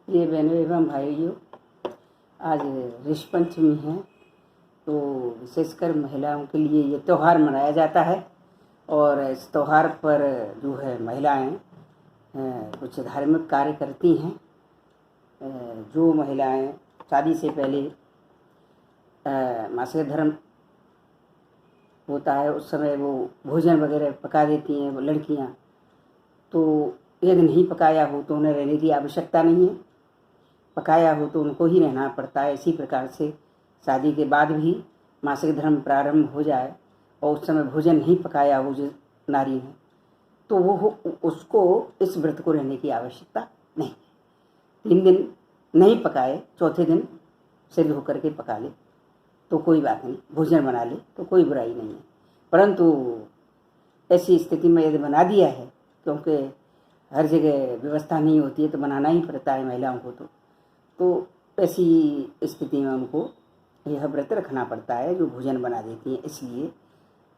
प्रिय बहनों एवं भाइयों, आज ऋषि पंचमी है। तो विशेषकर महिलाओं के लिए ये त्यौहार मनाया जाता है और इस त्यौहार पर जो है महिलाएं कुछ धार्मिक कार्य करती हैं। जो महिलाएं शादी से पहले मासिक धर्म होता है उस समय वो भोजन वगैरह पका देती हैं। वो लड़कियां तो यदि नहीं पकाया हो तो उन्हें रहने की आवश्यकता नहीं है, पकाया हो तो उनको ही रहना पड़ता है। इसी प्रकार से शादी के बाद भी मासिक धर्म प्रारंभ हो जाए और उस समय भोजन नहीं पकाया हो जो नारी है तो वो उसको इस व्रत को रहने की आवश्यकता नहीं। 3 दिन नहीं पकाए, चौथे दिन सिर धो करके पका ले तो कोई बात नहीं, भोजन बना ले तो कोई बुराई नहीं है। परंतु ऐसी स्थिति में यदि बना दिया है, क्योंकि हर जगह व्यवस्था नहीं होती है तो बनाना ही पड़ता है महिलाओं को, तो ऐसी स्थिति में उनको यह व्रत रखना पड़ता है जो भोजन बना देती हैं। इसलिए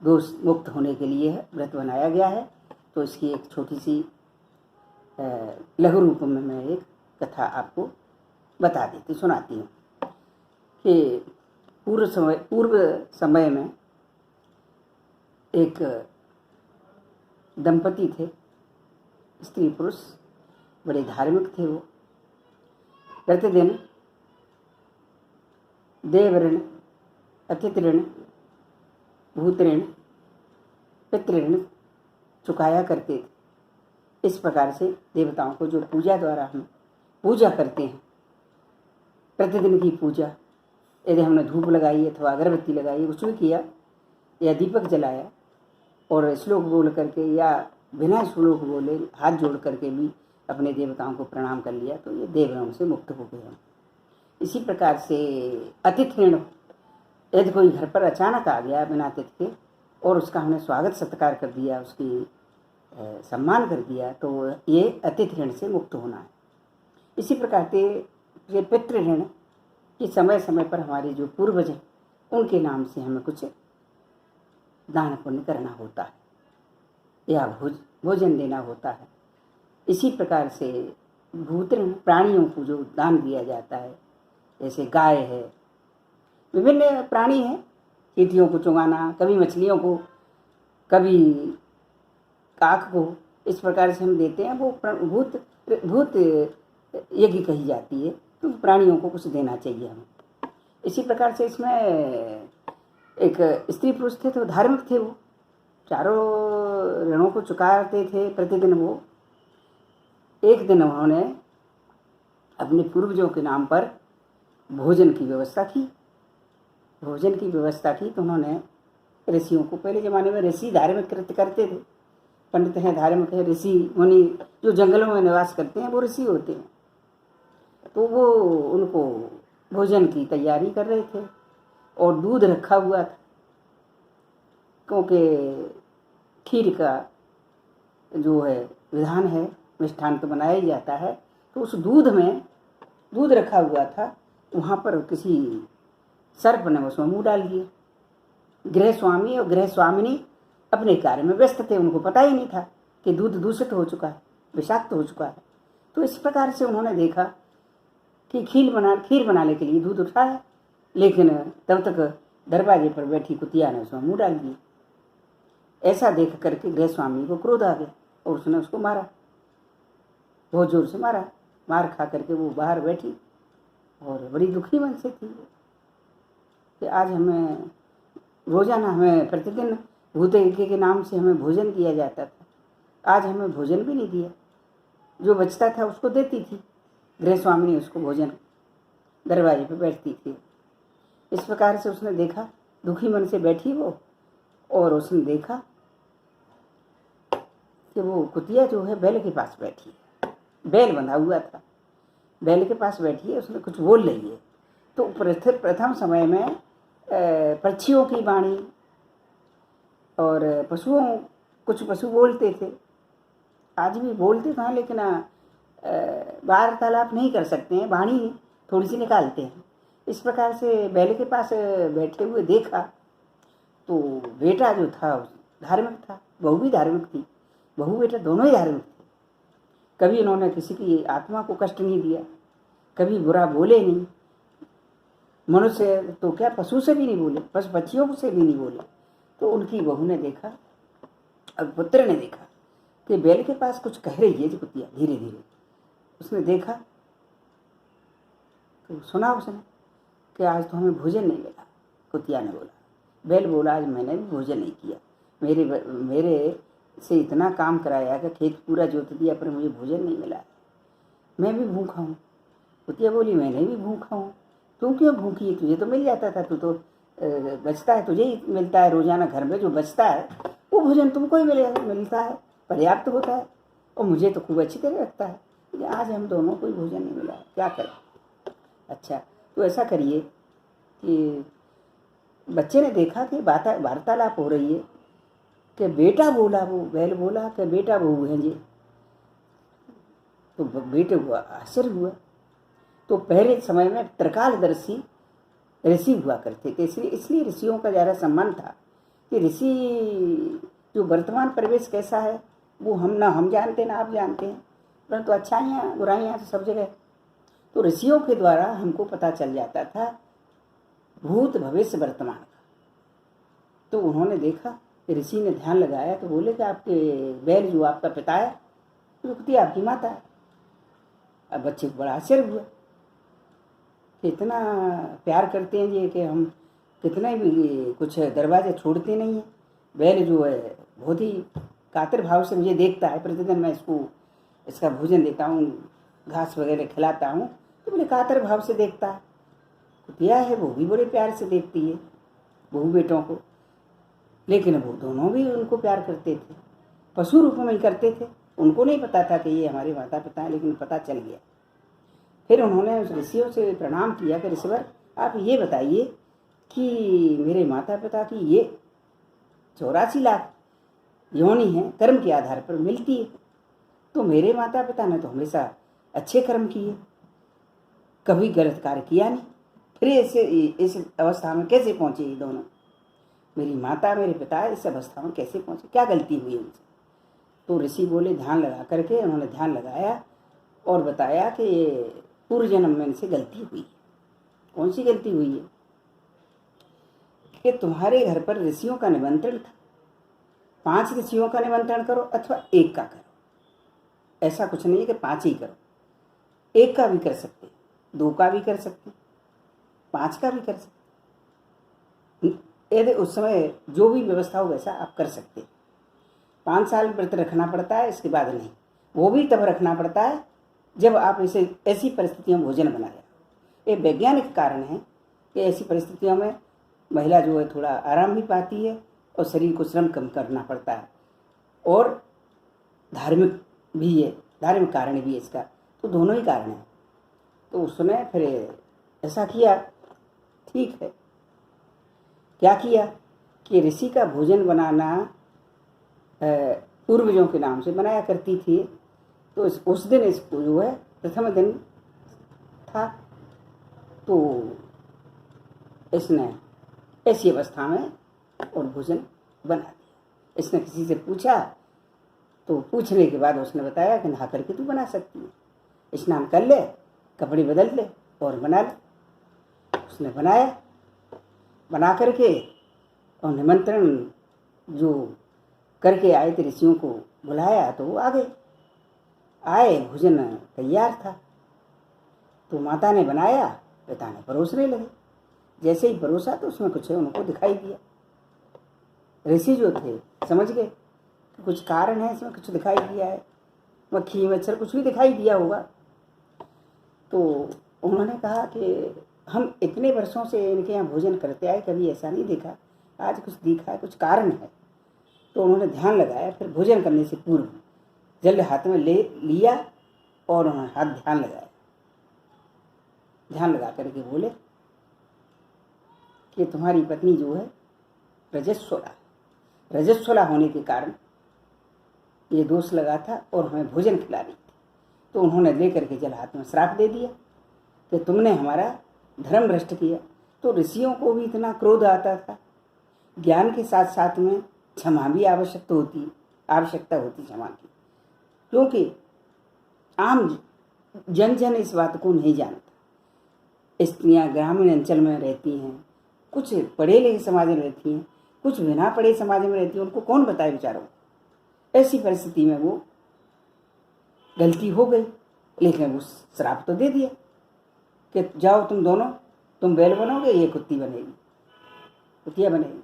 दोष मुक्त होने के लिए व्रत बनाया गया है। तो इसकी एक छोटी सी लघु रूप में मैं एक कथा आपको बता देती सुनाती हूँ कि पूर्व समय में एक दंपति थे, स्त्री पुरुष, बड़े धार्मिक थे। वो प्रतिदिन देव ऋण, अतिथि ऋण, भूत ऋण, पितृ ऋण चुकाया करते थे। इस प्रकार से देवताओं को जो पूजा द्वारा हम पूजा करते हैं, प्रतिदिन की पूजा, यदि हमने धूप लगाई अथवा अगरबत्ती लगाई, कुछ भी किया या दीपक जलाया और श्लोक बोल करके या बिना श्लोक बोले हाथ जोड़ करके भी अपने देवताओं को प्रणाम कर लिया तो ये देवऋण से मुक्त हो गए हम। इसी प्रकार से अतिथि ऋण, यदि कोई घर पर अचानक आ गया बिना अतिथि के और उसका हमने स्वागत सत्कार कर दिया, उसकी सम्मान कर दिया, तो ये अतिथि ऋण से मुक्त होना है। इसी प्रकार से ये पितृ ऋण कि समय समय पर हमारे जो पूर्वज हैं उनके नाम से हमें कुछ दान पुण्य करना होता है या भोजन देना होता है। इसी प्रकार से भूत ऋण, प्राणियों को जो दान दिया जाता है, जैसे गाय है, विभिन्न प्राणी हैं, चींटियों को चुगाना, कभी मछलियों को, कभी काक को, इस प्रकार से हम देते हैं। वो भूत यज्ञ कही जाती है, तो प्राणियों को कुछ देना चाहिए हमें। इसी प्रकार से इसमें एक स्त्री पुरुष थे तो धार्मिक थे, वो चारों ऋणों को चुकाते थे प्रतिदिन। वो एक दिन उन्होंने अपने पूर्वजों के नाम पर भोजन की व्यवस्था की। तो उन्होंने ऋषियों को, पहले ज़माने में ऋषि धार्मिक कृत्य करते थे, पंडित हैं, धार्मिक है, ऋषि मुनि जो जंगलों में निवास करते हैं वो ऋषि होते हैं। तो वो उनको भोजन की तैयारी कर रहे थे और दूध रखा हुआ था, क्योंकि खीर का जो है विधान है, मिष्ठान तो बनाया ही जाता है। तो उस दूध में दूध रखा हुआ था, वहाँ पर किसी सर्प ने उसमें मुँह डाल दिया। गृह स्वामी और गृह स्वामिनी अपने कार्य में व्यस्त थे, उनको पता ही नहीं था कि दूध दूषित हो चुका है, विषाक्त हो चुका है। तो इस प्रकार से उन्होंने देखा कि खीर बनाने के लिए दूध उठाया, लेकिन तब तक दरवाजे पर बैठी कुतिया ने उसमें मुँह डाल दिया। ऐसा देख करके गृह स्वामी को क्रोध आ गया और उसने उसको मारा, बहुत जोर से मारा। मार खा करके वो बाहर बैठी और बड़ी दुखी मन से थी कि आज हमें रोजाना, हमें प्रतिदिन भूत यज्ञ के नाम से हमें भोजन दिया जाता था, आज हमें भोजन भी नहीं दिया। जो बचता था उसको देती थी गृह स्वामिनी, उसको भोजन दरवाजे पर बैठती थी। इस प्रकार से उसने देखा, दुखी मन से बैठी वो, और उसने देखा कि वो कुतिया जो है बैल के पास बैठी है, बैल बंधा हुआ था, बैल के पास बैठी है, उसने कुछ बोल रही है। तो प्रथम समय में पक्षियों की वाणी और कुछ पशु बोलते थे, आज भी बोलते थे, लेकिन वार्तालाप नहीं कर सकते हैं, वाणी थोड़ी सी निकालते हैं। इस प्रकार से बैल के पास बैठे हुए देखा तो बेटा जो था धार्मिक था, बहू भी धार्मिक थी, बहू बेटा दोनों ही धार्मिक थे। कभी इन्होंने किसी की आत्मा को कष्ट नहीं दिया, कभी बुरा बोले नहीं। मनुष्य तो क्या, पशु से भी नहीं बोले, पशु पक्षियों से भी नहीं बोले। तो उनकी बहू ने देखा और पुत्र ने देखा कि बैल के पास कुछ कह रही है कुतिया धीरे धीरे। उसने देखा तो सुना उसने कि आज तो हमें भोजन नहीं मिला। कुतिया ने बोला, बैल बोला आज मैंने भी भोजन नहीं किया, मेरे से इतना काम कराया कि खेत पूरा जोत दिया पर मुझे भोजन नहीं मिला, मैं भी भूखा हूँ। कुतिया बोली मैंने भी भूखा हूँ। तू क्यों भूखी है, तुझे तो मिल जाता था, तू तो बचता है, तुझे ही मिलता है रोजाना घर में जो बचता है वो भोजन तुमको ही मिलता है, पर्याप्त होता है, और मुझे तो खूब अच्छी तरह रखता है। आज हम दोनों को भोजन नहीं मिला, क्या करें। अच्छा तो ऐसा करिए कि बच्चे ने देखा कि वार्तालाप हो रही है कि बेटा बोला, वो बैल बोला कि बेटा बहू हैं जी। तो बेटे हुआ आश्चर्य हुआ। तो पहले समय में त्रिकालदर्शी ऋषि हुआ करते थे, इसलिए ऋषियों का ज़्यादा सम्मान था कि ऋषि जो वर्तमान परिवेश कैसा है वो हम जानते हैं ना आप जानते हैं, परंतु अच्छाइयाँ बुराइयाँ तो सब जगह। तो ऋषियों के द्वारा हमको पता चल जाता था भूत भविष्य वर्तमान का। तो उन्होंने देखा कि ऋषि ने ध्यान लगाया तो बोले कि आपके बैल जो आपका पिता है युक्ति आपकी माता है। अब बच्चे को बड़ा आश्चर्य हुआ कि इतना प्यार करते हैं ये कि हम कितने भी कुछ दरवाजे छोड़ते नहीं हैं। बैल जो है बहुत ही कातर भाव से मुझे देखता है, प्रतिदिन मैं इसका भोजन देता हूँ, घास वगैरह खिलाता हूँ, तो बोले कातर भाव से देखता है। कुतिया है वो भी बड़े प्यार से देखती है बहू बेटों को, लेकिन वो दोनों भी उनको प्यार करते थे, पशु रूप में ही करते थे। उनको नहीं पता था कि ये हमारे माता पिता हैं, लेकिन पता चल गया। फिर उन्होंने उस ऋषियों से प्रणाम किया कि ऋषिवर आप ये बताइए कि मेरे माता पिता की ये 84 लाख योनि है कर्म के आधार पर मिलती है, तो मेरे माता पिता ने तो हमेशा अच्छे कर्म किए, कभी गलत कार्य किया नहीं, फिर ऐसे इस अवस्था में कैसे पहुँचे ये दोनों, मेरी माता मेरे पिता इस अवस्था में कैसे पहुँचे, क्या गलती हुई उनसे। तो ऋषि बोले ध्यान लगा करके, उन्होंने ध्यान लगाया और बताया कि ये पूर्व जन्म में इनसे गलती हुई है। कौन सी गलती हुई है कि तुम्हारे घर पर ऋषियों का निमंत्रण था, 5 ऋषियों का निमंत्रण करो अथवा 1 का करो, ऐसा कुछ नहीं है कि 5 ही करो, 1 का भी कर सकते, 2 का भी कर सकते, 5 का भी कर सकते, यदि उस समय जो भी व्यवस्था हो वैसा आप कर सकते। 5 साल व्रत रखना पड़ता है, इसके बाद नहीं, वो भी तब रखना पड़ता है जब आप इसे ऐसी परिस्थितियों में भोजन बनाया। ये वैज्ञानिक कारण है कि ऐसी परिस्थितियों में महिला जो है थोड़ा आराम भी पाती है और शरीर को श्रम कम करना पड़ता है, और धार्मिक भी है, धार्मिक कारण भी है इसका, तो दोनों ही कारण हैं। तो उसने फिर ऐसा किया, ठीक है। क्या किया कि ऋषि का भोजन बनाना पूर्वजों के नाम से बनाया करती थी। तो उस दिन इसको जो है प्रथम दिन था, तो इसने ऐसी अवस्था में और भोजन बना दिया। इसने किसी से पूछा तो पूछने के बाद उसने बताया कि नहा करके तू बना सकती है, स्नान कर ले, कपड़े बदल ले और बना ले। उसने बनाया, बना करके और निमंत्रण जो करके आए थे ऋषियों को बुलाया तो वो आ गए, आए, भोजन तैयार था। तो माता ने बनाया, पिता ने परोसने लगे। जैसे ही परोसा तो उसमें कुछ उनको दिखाई दिया। ऋषि जो थे समझ गए कि कुछ कारण है, इसमें कुछ दिखाई दिया है, मक्खी मच्छर कुछ भी दिखाई दिया होगा। तो उन्होंने कहा कि हम इतने वर्षों से इनके यहाँ भोजन करते आए, कभी ऐसा नहीं देखा, आज कुछ दिखा है, कुछ कारण है। तो उन्होंने ध्यान लगाया, फिर भोजन करने से पूर्व जल हाथ में ले लिया और उन्होंने हाथ ध्यान लगाया। ध्यान लगा करके बोले कि तुम्हारी पत्नी जो है रजस्वला होने के कारण ये दोष लगा था और हमें भोजन खिला रही थी। तो उन्होंने ले करके जल हाथ में श्राप दे दिया कि तुमने हमारा धर्म भ्रष्ट किया। तो ऋषियों को भी इतना क्रोध आता था। ज्ञान के साथ साथ में क्षमा भी आवश्यकता होती क्षमा की, क्योंकि आम जन जन इस बात को नहीं जानता। स्त्रियां ग्रामीण अंचल में रहती हैं, कुछ पढ़े लिखे समाज में रहती हैं, कुछ बिना पढ़े समाज में रहती हैं, उनको कौन बताए बेचारों। ऐसी परिस्थिति में वो गलती हो गई, लेकिन वो श्राप तो दे दिया कि जाओ तुम दोनों, तुम बैल बनोगे, ये कुत्ती बनेगी, कुतिया बनेगी।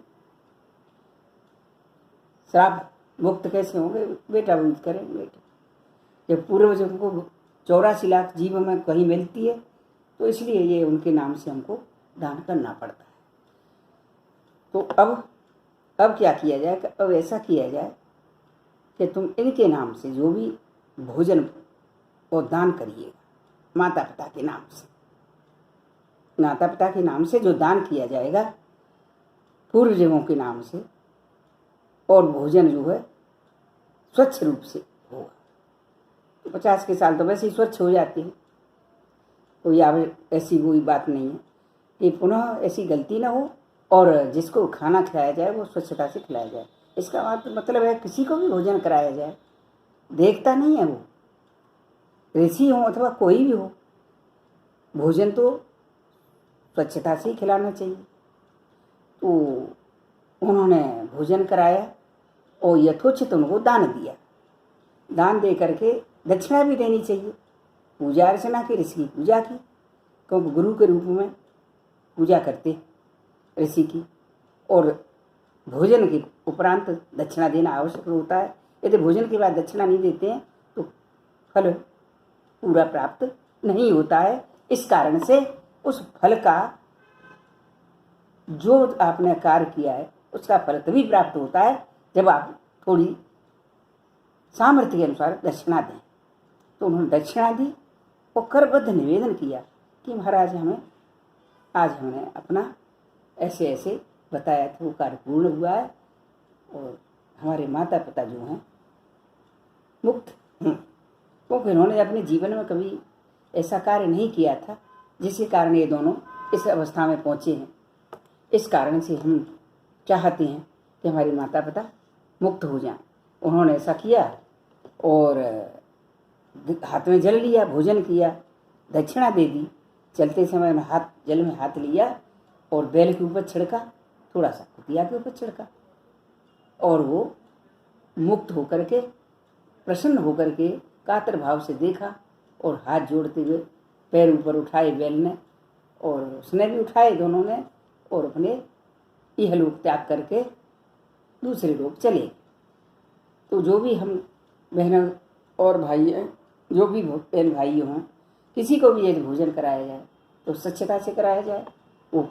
श्राप मुक्त कैसे होंगे? बेटा वही करेंगे। बेटा जब पूर्वजों को 84 लाख जीव में कहीं मिलती है, तो इसलिए ये उनके नाम से हमको दान करना पड़ता है। तो अब क्या किया जाए? अब ऐसा किया जाए कि तुम इनके नाम से जो भी भोजन और दान करिएगा, माता पिता के नाम से, माता पिता के नाम से जो दान किया जाएगा पूर्वजों के नाम से, और भोजन जो है स्वच्छ रूप से होगा। तो 50 के साल तो वैसे ही स्वच्छ हो जाते हैं, कोई ऐसी कोई बात नहीं है कि पुनः ऐसी गलती ना हो, और जिसको खाना खिलाया जाए वो स्वच्छता से खिलाया जाए। इसका मतलब है किसी को भी भोजन कराया जाए, देखता नहीं है वो, ऋषि हो अथवा कोई भी हो, भोजन तो स्वच्छता से ही खिलाना चाहिए। तो उन्होंने भोजन कराया और यथोचित उनको दान दिया। दान दे करके दक्षिणा भी देनी चाहिए। पूजा अर्चना की, ऋषि की पूजा की, क्योंकि गुरु के रूप में पूजा करते ऋषि की, और भोजन के उपरांत दक्षिणा देना आवश्यक होता है। यदि भोजन के बाद दक्षिणा नहीं देते हैं तो फल पूरा प्राप्त नहीं होता है। इस कारण से उस फल का, जो आपने कार्य किया है उसका फल तभी प्राप्त होता है जब आप थोड़ी सामर्थ्य के अनुसार दक्षिणा दें। तो उन्होंने दक्षिणा दी और करबद्ध निवेदन किया कि महाराज आज हमने अपना ऐसे ऐसे बताया था, वो कार्य पूर्ण हुआ है और हमारे माता पिता जो हैं मुक्त हैं, क्योंकि इन्होंने अपने जीवन में कभी ऐसा कार्य नहीं किया था जिसके कारण ये दोनों इस अवस्था में पहुँचे हैं। इस कारण से हम चाहते हैं कि हमारे माता पिता मुक्त हो जाएं। उन्होंने ऐसा किया और हाथ में जल लिया, भोजन किया, दक्षिणा दे दी। चलते समय में जल में हाथ लिया और बैल के ऊपर छिड़का, थोड़ा सा कुतिया के ऊपर छिड़का, और वो मुक्त होकर के, प्रसन्न होकर के कातर भाव से देखा और हाथ जोड़ते हुए पैर ऊपर उठाए बैल ने, और उसने भी उठाए दोनों ने, और अपने इहलोक त्याग करके दूसरे लोग चले। तो जो भी हम बहनों और भाई हैं, जो भी बहन भाई हों, किसी को भी यदि भोजन कराया जाए तो स्वच्छता से कराया जाए। वो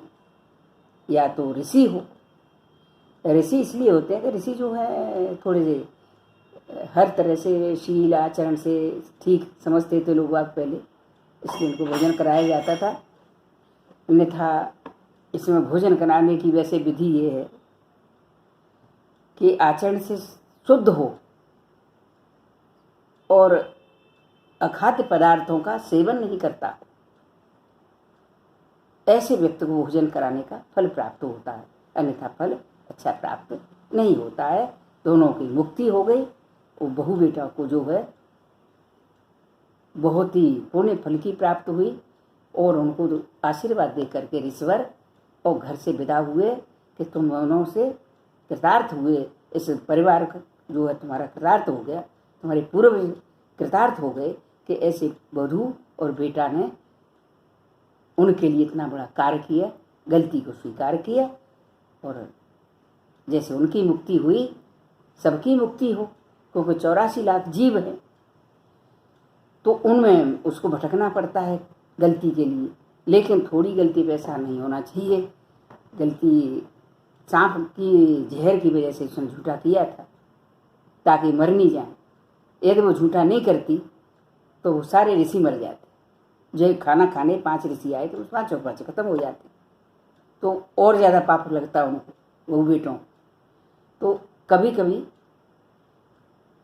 या तो ऋषि हो, ऋषि इसलिए होते हैं कि ऋषि जो है थोड़े से हर तरह से शील आचरण से ठीक समझते थे लोग बाग पहले, इसलिए उनको भोजन कराया जाता था। अन्यथा इसमें भोजन कराने की वैसे विधि ये है कि आचरण से शुद्ध हो और अखाद्य पदार्थों का सेवन नहीं करता, ऐसे व्यक्ति को भोजन कराने का फल प्राप्त होता है, अन्यथा फल अच्छा प्राप्त नहीं होता है। दोनों की मुक्ति हो गई। वो बहू बेटा को जो है बहुत ही पुण्य फल की प्राप्त हुई, और उनको आशीर्वाद दे करके ऋषिवर और घर से विदा हुए कि तुम दोनों से कृतार्थ हुए, इस परिवार का जो है तुम्हारा कृतार्थ हो गया, तुम्हारे पूर्व कृतार्थ हो गए कि ऐसे वधू और बेटा ने उनके लिए इतना बड़ा कार्य किया, गलती को स्वीकार किया, और जैसे उनकी मुक्ति हुई सबकी मुक्ति हो, क्योंकि 84 लाख जीव हैं तो उनमें उसको भटकना पड़ता है गलती के लिए। लेकिन थोड़ी गलती पे ऐसा नहीं होना चाहिए। गलती सांप की जहर की वजह से उसने झूठा किया था ताकि मर नहीं जाए। यदि वो झूठा नहीं करती तो वो सारे ऋषि मर जाते। जो खाना खाने 5 ऋषि आए तो उस 5 खत्म हो जाते, तो और ज़्यादा पाप लगता उनको, वो बेटों। तो कभी कभी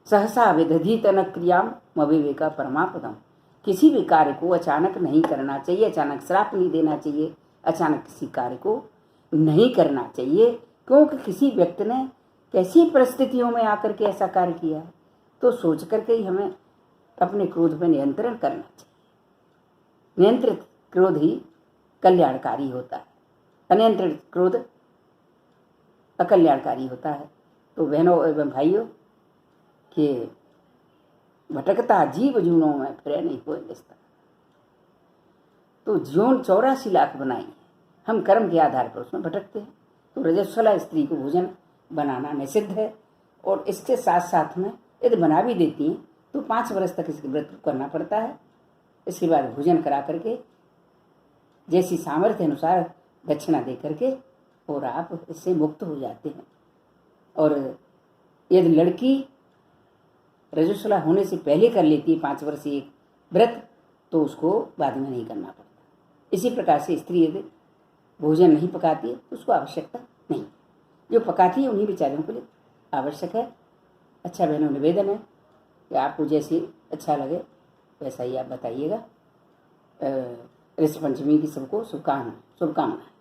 सहसा विदधित न क्रियाम अविवेका परमापदम, किसी भी कार्य को अचानक नहीं करना चाहिए, अचानक श्राप नहीं देना चाहिए, अचानक किसी कार्य को नहीं करना चाहिए, क्योंकि किसी व्यक्ति ने कैसी परिस्थितियों में आकर के ऐसा कार्य किया है। तो सोच करके ही हमें अपने क्रोध पर नियंत्रण करना चाहिए। नियंत्रित क्रोध ही कल्याणकारी होता है, अनियंत्रित क्रोध अकल्याणकारी होता है। तो बहनों एवं भाइयों कि भटकता जीव जूनों में फिरे नहीं कोई निस्ता। तो ज्यों 84 लाख बनाई हम कर्म के आधार पर उसमें भटकते हैं। तो रजस्वला स्त्री को भोजन बनाना निषिद्ध है, और इसके साथ साथ में यदि बना भी देती हैं तो 5 वर्ष तक इसके व्रत करना पड़ता है। इसके बाद भोजन करा करके जैसी सामर्थ्य अनुसार दक्षिणा दे करके और आप इससे मुक्त हो जाते हैं। और यदि लड़की रजस्वला होने से पहले कर लेती है 5 वर्षीय व्रत तो उसको बाद में नहीं करना पड़ता। इसी प्रकार से स्त्री यदि भोजन नहीं पकाती है तो उसको आवश्यकता नहीं, जो पकाती है उन्हीं बेचारियों के लिए आवश्यक है। अच्छा बहनों, निवेदन है कि आपको जैसे अच्छा लगे वैसा ही आप बताइएगा। ऋषि पंचमी की सबको शुभकामनाएं।